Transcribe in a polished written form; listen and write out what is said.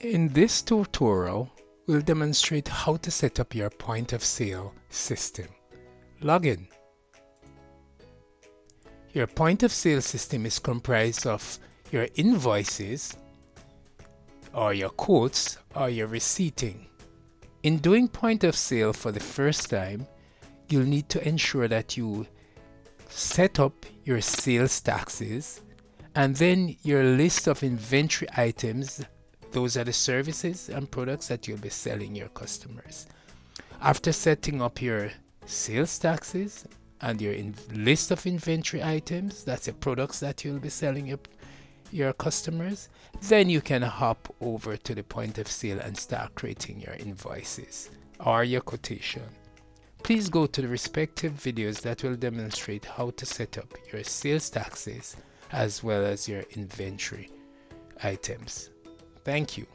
In this tutorial, we'll demonstrate how to set up your point of sale system. Login. Your point of sale system is comprised of your invoices, or your quotes, or your receipting. In doing point of sale for the first time, you'll need to ensure that you set up your sales taxes and then your list of inventory items. Those are the services and products that you'll be selling your customers. After setting up your sales taxes and your list of inventory items, that's the products that you'll be selling your customers, then you can hop over to the point of sale and start creating your invoices or your quotation. Please go to the respective videos that will demonstrate how to set up your sales taxes as well as your inventory items. Thank you.